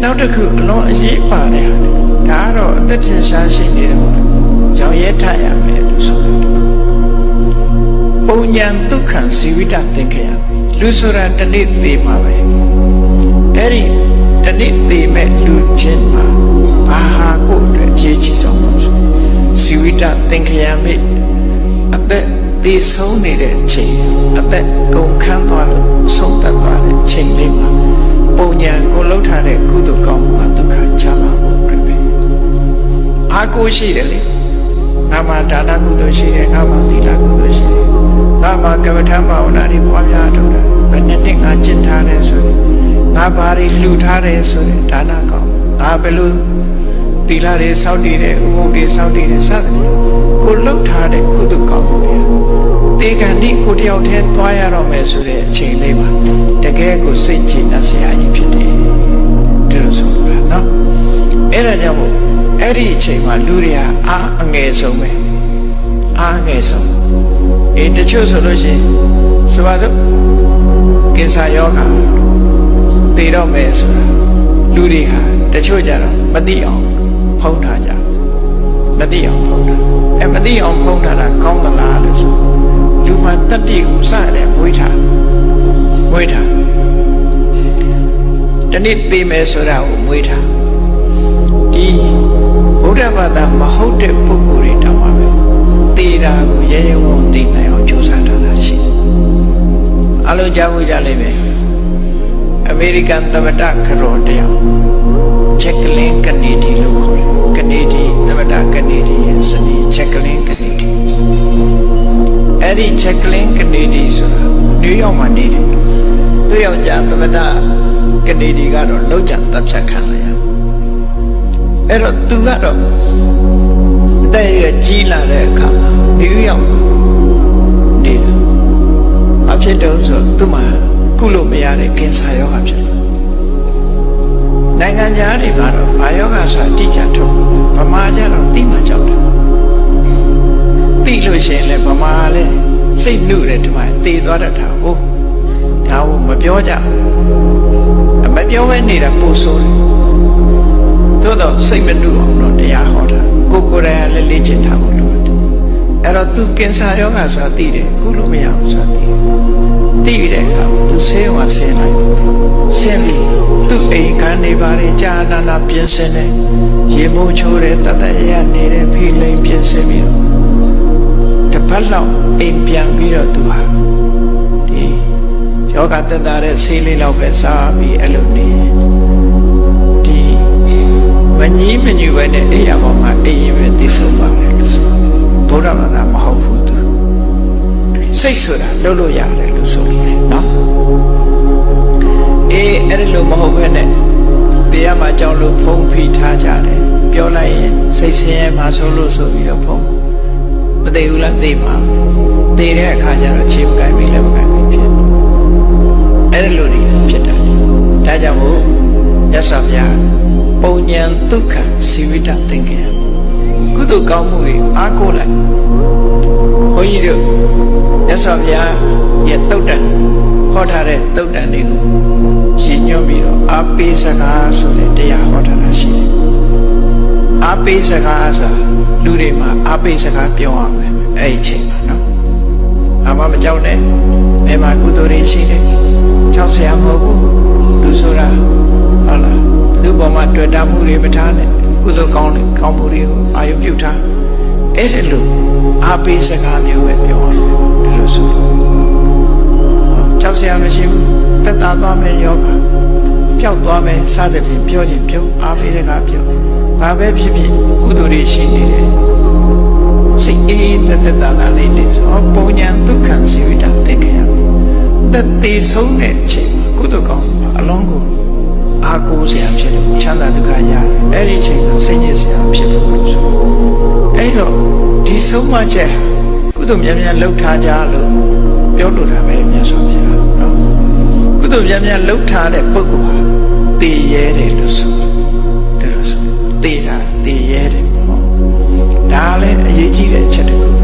နောက်တစ်ခုအလုံးအရေးပါတယ်ဒါကတော့အသက်ထင်ရှားရှိနေတယ်ကြောင်ရဲထရမယ်လို့ဆိုတယ်ပုံညာဒုက္ခဇီဝိတသင်္ခယလူဆိုတာတနေ့သေမှာပဲအဲ့ဒီတနေ့သေမဲ့လူချင်းမှာဘာဟာကိုအတွက်အခြေချဆုံးလို့ဆိုဇီဝိတသင်္ခယမိအသက်သေဆုံးနေတဲ့အချိန်အသက်ကုန်ခန်းသွားလို့ဆုံးသက်သွားတဲ့အချိန်လေးမှာပုံညာကိုလှုပ်ထားတဲ့ကုသိုလ်ကောင်းမှုကဒုက္ခချမ်းသာဖို့အတွက်ပဲအာကိုရှိတယ်လေငါမှာဒါနကုသိုလ်ရှိတယ်ငါမှာသီလကုသိုလ်ရှိတယ်ငါမှာကမ္မထဘာဝနာတွေပွားများထုတ်တာဘယ်နှစ်ငါကျင့်ထားတယ်ဆိုရင်ငါဘာတွေလှူထားတယ်ဆိုရင်ဒါနကောင်းငါဘယ်လိုသီလတွေစောင့်တည်တယ်ဥပုသ်တွေစောင့်တည်တယ်စသဖြင့်ကိုလှုပ်ထားတဲ့ကုသိုလ်ကောင်းမှုတွေတေခန္ဒီကိုတယောက်တည်းသွားရတော့မယ်ဆိုတဲ့အချိန်လေးမှာတကယ်ကိုစိတ်ကြည်နပ်စရာကြီးဖြစ်တယ်ဒီလိုဆိုတာနော်အဲ့ဒါကြောင့်မို့အဲ့ဒီအချိန်မှာလူတွေကအားအငယ်ဆုံးပဲအားအငယ်ဆုံးတချို့ဆိုလို့ရှိရင်ဆိုပါစို့ကင်ဆာယောဂသေတော့မယ်ဆိုတာလူတွေဟာတချို့ကြတော့မသိအောင်ဖုံးထားကြမသိအောင်ဖုံးထားမသိအောင်ဖုံးထားတာကောင်းသလားလို့ဆိုလူမှတတ္တိကိုစရတယ်မွေးထားတနေ့သေမယ်ဆိုတာကိုမွေးထားဒီဗုဒ္ဓဘာသာမဟုတ်တဲ့ပုဂ္ဂိုလ်တွေတောင်မှပဲသေတာကိုရဲရဲဝံ့သိနိုင်အောင်ကြိုးစားထားတာရှိတယ်အလုံးကြားဖို့ကြလိမ့်မယ်အမေရိကန်သမ္မတခရိုတယောက်ချက်ကလင်းကနေဒီလို့ခေါ်တယ်ကနေဒီသမ္မတကနေဒီရဲ့စနီချက်ကလင်းကနေဒီအဲ့ဒီချက်ကလင်းကနေဒီဆိုတာနယူးယောက်မှာနေတယ်သူယောက်ျားသမ္မတကနေဒီကတော့လောက်ကျတပ်ဖြတ်ခံလိုက်ရအဲ့တော့သူကတော့အသက်ရကြီးလာတဲ့အခါနယူးယောက်နေတယ်အဖြစ်တော့ဆိုသူ့မှာကုလို့မရတဲ့ကင်ဆာယောဂဖြစ်တယ်နိုင်ငံခြားတွေကတော့ဘာယောဂဆိုတာတိကျထုတ်ဗမာကျတော့သိမှကြောက်တယ်သိလို့ရှိရင်လည်းဗမာလည်းစိတ်နှုတယ်ဒီမှာသေသွားတတ်တာဟုတ်ဒါကိုမပြောကြမပြောဘဲနေတာပို့ဆိုးတယ်သို့တော့စိတ်မနှုအောင်တော့တရားဟောတာကိုယ်တိုင်လည်းလေ့ကျင့်ထားဖို့လိုတယ်အဲ့တော့သူကင်ဆာယောဂဆိုတာသိတယ်ကုလို့မရဘူးဆိုတာသိတဲ့အခါသူဆေးဝါးဆင်းလိုက်ဆင်းပြီးသူ့အိမ်ခန်းနေပါလေကြာနာပြင်ဆင်တယ်ရေမိုးချိုးတယ်တတရနေတဲ့ဖိလိမ်ပြင်ဆင်ပြီးတပတ်လောက်အိမ်ပြန်ပြီးတော့သူဟာဒီယောဂတက်တာတဲ့ဆေးလေးလောက်ပဲစားပြီးအဲ့လိုနေဒီမကြီးမညူပဲနဲ့အိယာပေါ်မှာအိမ်ရင်ပဲသိဆုံးပါမယ်လို့ဆိုဘုရားဘာသာမဟုတ်ဘူးသူစိတ်ဆိုတာလုပ်လို့ရတယ်လို့ဆိုတယ်နော်အဲ့ဒီလိုမဟုတ်ဘဲနဲ့တရားမှာကြောက်လို့ဖုံးဖိထားကြတယ်ပြောလိုက်ရင်စိတ်ဆင်းရဲမှဆိုလို့ဆိုပြီးတော့ဖုံးမသိဘူးလားသိမှာသိတဲ့အခါကျတော့ခြေမကိုင်ပြီးလက်မကိုင်ပြီးဖြစ်အဲ့ဒီလိုတွေဖြစ်တာဒါကြောင့်မို့ရသော်ဗျာပုံညာဒုက္ခဇီဝိတသင်္ခယကုသိုလ်ကောင်းမှုတွေအားကိုးလိုက်ဘုန်းကြီးတို့ရသော်ဗျာရဲ့တုတ်တန်ဟောထားတဲ့တုတ်တန်တွေကိုရှင်းညွှန်ပြီးတော့အာပိစကားဆိုတဲ့တရားဟောထားတာရှိတယ်အာပိစကားဆိုတာလူတွေမှာအာပိစကားပြောရမယ်အဲ့ဒီချိန်မှာနော်အမမကြောက်နဲ့ဘယ်မှာကုသိုလ်တွေရှိတယ်ကြောက်စရာမဟုတ်ဘူးလူဆိုတာဟုတ်လားဘယ်သူပေါ်မှာတွေ့တာမှုတွေမထားနဲ့ကုသိုလ်ကောင်းမှုတွေကိုအာရုံပြုထားအဲ့ဒီလိုအာပိစကားမျိုးပဲပြောရတယ်ဒီလိုဆိုကြောက်စရာမရှိဘူးသက်သာသွားမယ်ယောဂပျောက်သွားမယ်စသဖြင့်ပြောခြင်းပြောအားပေးတဲ့ကပြောဘာပဲဖြစ်ဖြစ်ကုသိုလ်တွေရှိနေတယ်စိတ်အေးသက်သာလာလေးနေဆိုပုံညာဒုက္ခဇီဝိတသင်္ခယသက်သေးဆုံးတဲ့အချိန်ကုသိုလ်ကောင်းအလုံးကိုအားကိုးစရာဖြစ်တယ်ချမ်းသာဒုက္ခရတယ်အဲ့ဒီချိန်ကစိတ်ညစ်စရာဖြစ်ဖို့ဆိုအဲ့တော့ဒီဆုံးမချက်ကုသိုလ်များများလှုပ်ထားကြလို့ပြောလို့တာပဲမြတ်စွာဘုရားနော်ကုသိုလ်များများလှုပ်ထားတဲ့ပုဂ္ဂိုလ်ဟာတည်ရဲတယ်လို့ဆိုတယ်လို့ဆိုတည်တာတည်ရဲတယ်ပေါ့ဒါလည်းအရေးကြီးတဲ့အချက်တစ်ခု